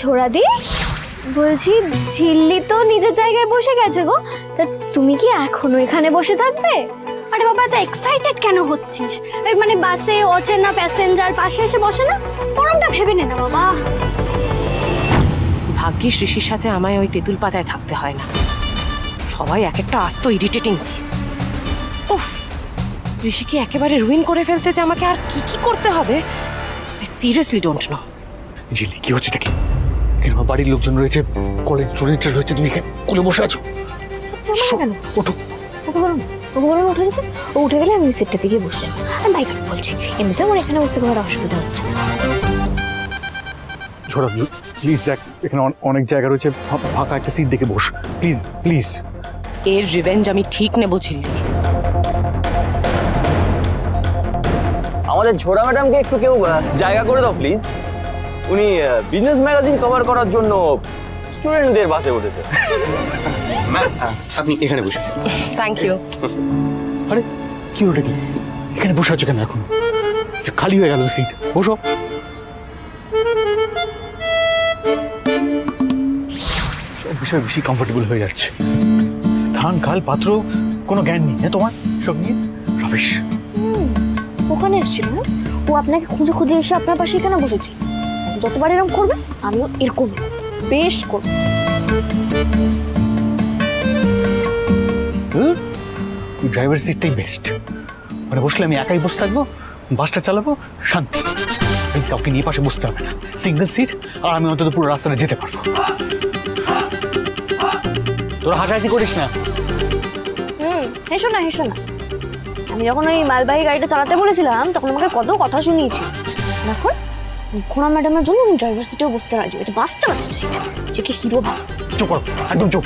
ঝোড়াদি, বলছি ঝিল্লি তো নিজের জায়গায় বসে গেছে গো, তা তুমি কি এখনো এখানে বসে থাকবে? আরে বাবা, এত এক্সাইটেড কেন হচ্ছিস? এই মানে বাসে অচেনা প্যাসেঞ্জার পাশে এসে বসে না, গরমটা ভেবে নে না বাবা। ভাগ্যিস ঋষির সাথে আমায় ওই তেঁতুল পাতায় থাকতে হয় না। সবাই এক একটা আস্ত ইরিটেটিং পিস। উফ, ঋষিকে একেবারে রুইন করে ফেলতে যে আমাকে আর কি কি করতে হবে, আই সিরিয়াসলি ডোন্ট নো। ঝিলি, কি হচ্ছে নাকি? আমার বাড়ির লোকজন রয়েছে, কলেজ স্টুডেন্টরা রয়েছে, তুমি এখানে কোলে বসে আছো। কেন ওঠো। ওকে বলুন, ওকে বলুন উঠে যেতে। ও উঠে গেলে আমি সিটটা থেকে বসে যাবো। আমি বাইকার বলছি, এমনিতে আমার এখানে বসতে কোনো অসুবিধা হচ্ছে না। ঝোড়া, প্লিজ দেখ, এখানে অনেক জায়গা রয়েছে, ফাঁকা একটা সিট দেখে বস, প্লিজ প্লিজ। এর রিভেঞ্জ আমি ঠিক নেবো ঝিল্লি। আমাদের ঝোড়া ম্যাডামকে একটু কেউ জায়গা করে দাও প্লিজ। উনি বিজনেস ম্যাগাজিন কভার করার জন্য স্টুডেন্টদের বাসে উঠেছে। আপনি এখানে বসুন। Thank you. আরে কি ওটা কি? এখানে বসে আছো কেন এখন? খালি হয়ে গেল সিট, বসো। সব বিষয় বেশি কমফোর্টেবল হয়ে যাচ্ছে। স্থান, কাল, পাত্র কোনো জ্ঞান নেই না তোমার সব নিয়ে। রমেশ ওখানে এসেছিল না, ও আপনাকে খুঁজে খুঁজে এসে আপনার পাশে কেন বসেছি। যতবার এরকম করবে আমিও এরকম বেশ করবো। ড্রাইভার সিটটাই বেস্ট। মানে বসলে আমি একাই বসে থাকবো, বাসটা চালাবো, শান্তি। কাউকে নিয়ে পাশে বসতে হবে না, সিঙ্গেল সিট, আর আমি অন্তত পুরো রাস্তাটা যেতে পারবো। তোরা হাঁটাহাঁটি করিস না। হেসো না হেসো না। আমি যখন ওই মালবাহী গাড়িটা চালাতে বলেছিলাম তখন আমাকে কত কথা শুনিয়েছি। এখন ঘোড়া ম্যাডামের জন্য উনি ড্রাইভার সিটেও বসতে রাজি হয়েছে, বাস চালাতে চাইছে। যে কি হিরো ভাব। চুপ করো, একদম চুপ।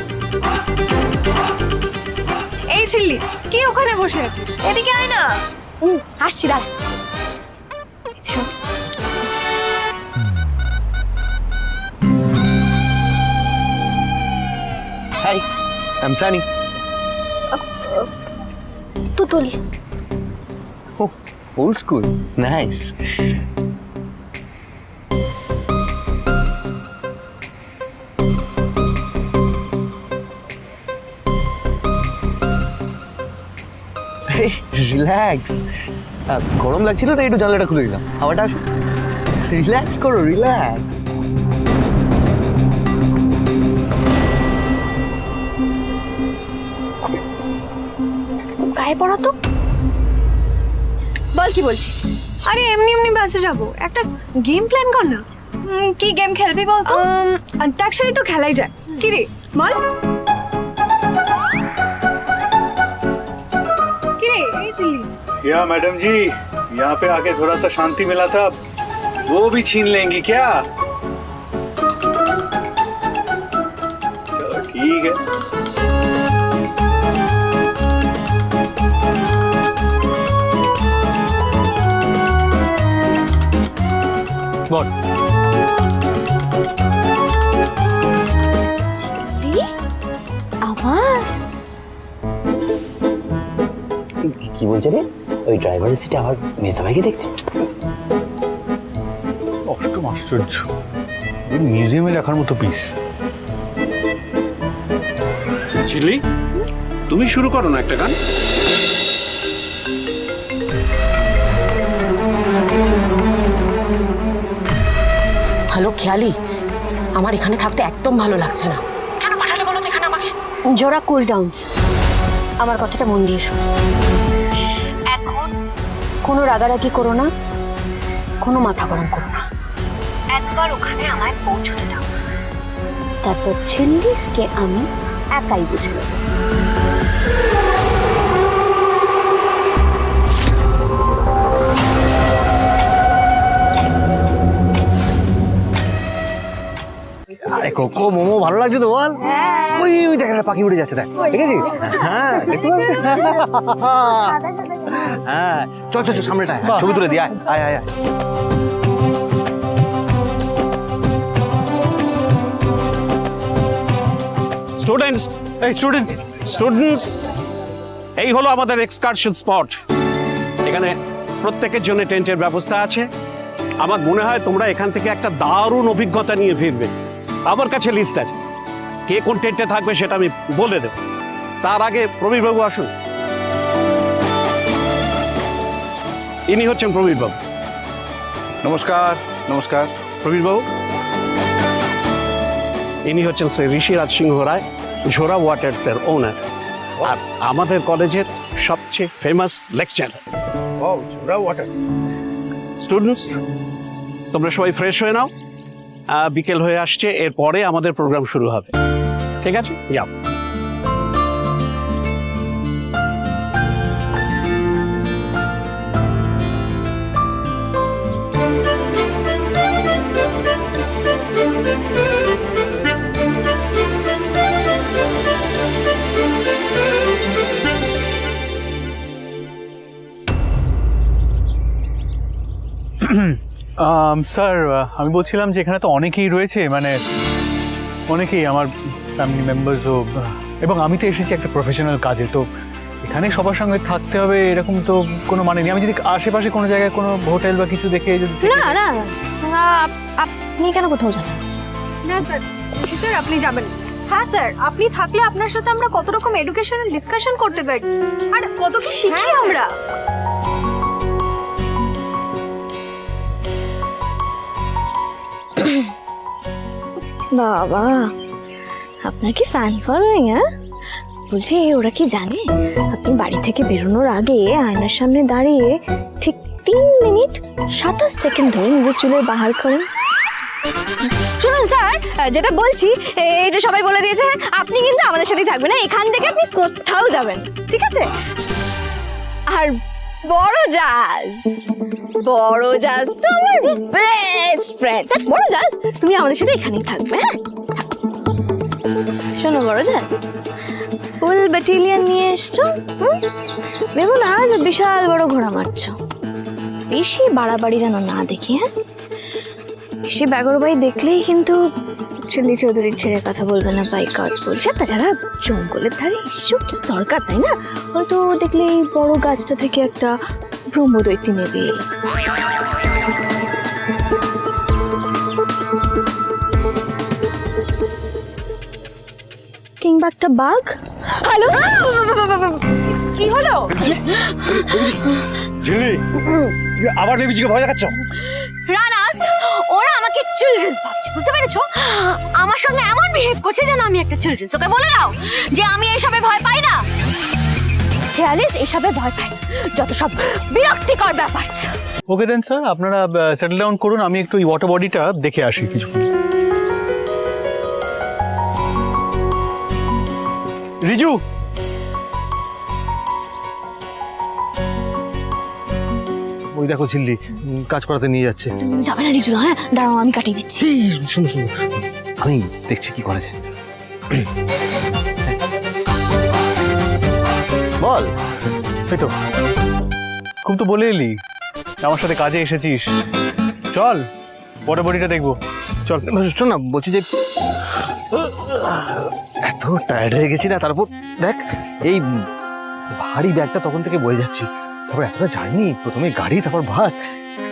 এই ছিল্লি, কি ওখানে বসে আছিস? এদিকে আয় না। আসছি, দাঁড়া। Hi, I am Sunny. Tutul. Oh, old school. Nice. Hey, relax. গরম লাগছিল তাই একটু জানলাটা খুলে দিলাম, হাওয়াটা আসুক। রিল্যাক্স করো, রিল্যাক্স। গায়ে পড়া তো। বল কি বলছিস? আরে এমনি এমনি বাসে যাবো, একটা গেম প্ল্যান কর না। কি গেম খেলবি বলতো? অন্তাক্ষরী তো খেলাই যায়। কি রে বল। কি রে এই চিল্লি? या मैडम जी, यहाँ पे आके थोड़ा सा शांति मिला था, वो भी छीन लेंगी क्या? चलो ठीक है। बोल। চিল্লি আবার? কি বলছে রে? ওই ড্রাইভারের সিটে আবার মেজদা ভাইকে দেখছি। অষ্টম আশ্চর্য, মিউজিয়ামে রাখার মতো পিস। চিল্লি, তুমি শুরু করো না একটা গান। হ্যালো খেয়ালি, আমার এখানে থাকতে একদম ভালো লাগছে না। কেন পাঠালে বলো তো এখানে আমাকে? জোড়া কুল ডাউন। আমার কথাটা মন দিয়ে শোনো। এখন কোনো রাগারাগি করো না, কোনো মাথা গরম করো না। একবার ওখানে আমায় পৌঁছতে দাও, তারপর ছিল্লিসকে আমি একাই বুঝে নেব। আরে কোকো, মোমো ভালো লাগছে তো বল? ওই ওই দেখ, একটা পাখি উড়ে যাচ্ছে, দেখ, দেখেছিস? হ্যাঁ, দেখতে পাচ্ছিস? হ্যাঁ, চল চল চল, সামনেটা আয়, ছবি তুলে দি, আয় আয় আয়। স্টুডেন্টস, এই স্টুডেন্টস, এই হলো আমাদের এক্সকারশন স্পট। এখানে প্রত্যেকের জন্য টেন্টের ব্যবস্থা আছে। আমার মনে হয় তোমরা এখান থেকে একটা দারুণ অভিজ্ঞতা নিয়ে ফিরবে। আমার কাছে লিস্ট আছে, কে কোন টেন্টে থাকবে সেটা আমি বলে দেব। তার আগে প্রবীরবাবু আসুন। ইনি হচ্ছেন প্রবীরবাবু। নমস্কার। নমস্কার। প্রবীরবাবু, ইনি হচ্ছেন শ্রী ঋষিরাজ সিংহ রায়, ঝোরা ওয়াটার্সের ওনার, আর আমাদের কলেজের সবচেয়ে ফেমাস লেকচারার। ও, ঝোরা ওয়াটার্স। স্টুডেন্টস, তোমরা সবাই ফ্রেশ হয়ে নাও, বিকেল হয়ে আসছে, এরপরে আমাদের প্রোগ্রাম শুরু হবে। ঠিক আছে, যাও। স্যার, আমি বলছিলাম যে এখানে তো অনেকেই রয়েছে, মানে অনেকেই আমার ফ্যামিলি মেম্বার্সও, এবং আমি তো এসেছি একটা প্রফেশনাল কাজে, তো এখানে সবার সঙ্গে থাকতে হবে এরকম তো কোনো মানে নেই। আমি যদি আশেপাশে কোনো জায়গায় কোনো হোটেল বা কিছু দেখে যদি না না আপনি কেন কোথাও যান? না স্যার, স্যার আপনি যাবেন। হ্যাঁ স্যার, আপনি থাকলে আপনার সাথে আমরা কত রকম এডুকেশনাল ডিসকাশন করতে পারি, আর কত কি শিখি আমরা। বাবা, আপনার কি ফ্যান ফলোয়িং? হ্যাঁ, বলছি ওরা কি জানে আপনি বাড়ি থেকে বেরোনোর আগে আয়নার সামনে দাঁড়িয়ে ঠিক 3 মিনিট 27 সেকেন্ড ধরে নিজের চুলের বাহার করেন? শুনুন স্যার, যেটা বলছি, এই যে সবাই বলে দিয়েছে, আপনি কিন্তু আমাদের সাথেই থাকবেন না, এখান থেকে আপনি কোথাও যাবেন, ঠিক আছে? আর বড় জাজ তো আমার বেস্ট ফ্রেন্ড। বড় জাজ, তুমি আমাদের সাথে এখানেই থাকবে। হ্যাঁ, শোনো বড় জাজ, ফুল ব্যাটালিয়ন নিয়ে এসছো, ভেবো না যে বিশাল বড় ঘোড়া মারছো। বেশি বাড়াবাড়ি যেন না দেখি। হ্যাঁ, বেশি ব্যাগরবাই দেখলেই কিন্তু চিল্লি চৌধুরীর ছেড়ে কথা বলবে না, বাইকআউট বলছে। তাছাড়া জঙ্গলের ধারে এসছো, কি দরকার, তাই না? হয়তো দেখলে এই বড় গাছটা থেকে একটা ব্রহ্মদৈত্যী নেবে এলো। কিংবা একটা বাঘ। হ্যালো, কি হলো? ঝিল্লি, তুমি আবার বেবিজিকে ভয় দেখাচ্ছ? রানাস, ওরা আমাকে চিলড্রেন্স ভাবছে, বুঝতে পেরেছো? আমার সঙ্গে এমন বিহেভ করছে যেন আমি একটা চিলড্রেন্স। ওকে বলে দাও যে আমি এসবে ভয় পাই না। খেয়ালিস এসবে ভয় পাই না, যত সব বিরক্তিকর ব্যাপার। ওকে দেন স্যার, আপনারা সেটেল ডাউন করুন, আমি একটু এই ওয়াটার বডিটা দেখে আসি কিছু। রিজু, ওই দেখো ঝিল্লি কাজ করাতে নিয়ে যাচ্ছে। যাবে না রিজু? হ্যাঁ দাঁড়াও, আমি কাটিয়ে দিচ্ছি। শুনো শুনো, আমি দেখছি কি করা যায়। বল। এই তো খুব তো বলে এলি, আমার সাথে কাজে এসেছিস, চল ওয়াটার বডিটা দেখবো, চল। শোন না, বলছি যে এত টায়ার্ড হয়ে গেছি না, তারপর দেখ এই ভারী ব্যাগটা তখন থেকে বয়ে যাচ্ছি, তারপর এতটা জার্নি, প্রথমে গাড়ি তারপর বাস,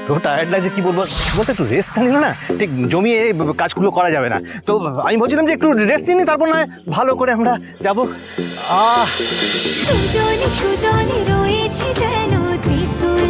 তো টায়ার্ড লাগছে। কি বলবো, বলতে একটু রেস্ট নিল না, ঠিক জমিয়ে কাজগুলো করা যাবে না। তো আমি বলছিলাম যে একটু রেস্ট নিই, তারপর না ভালো করে আমরা যাবো। সুজনে সুজনে রয়েছে যেন তেঁতুল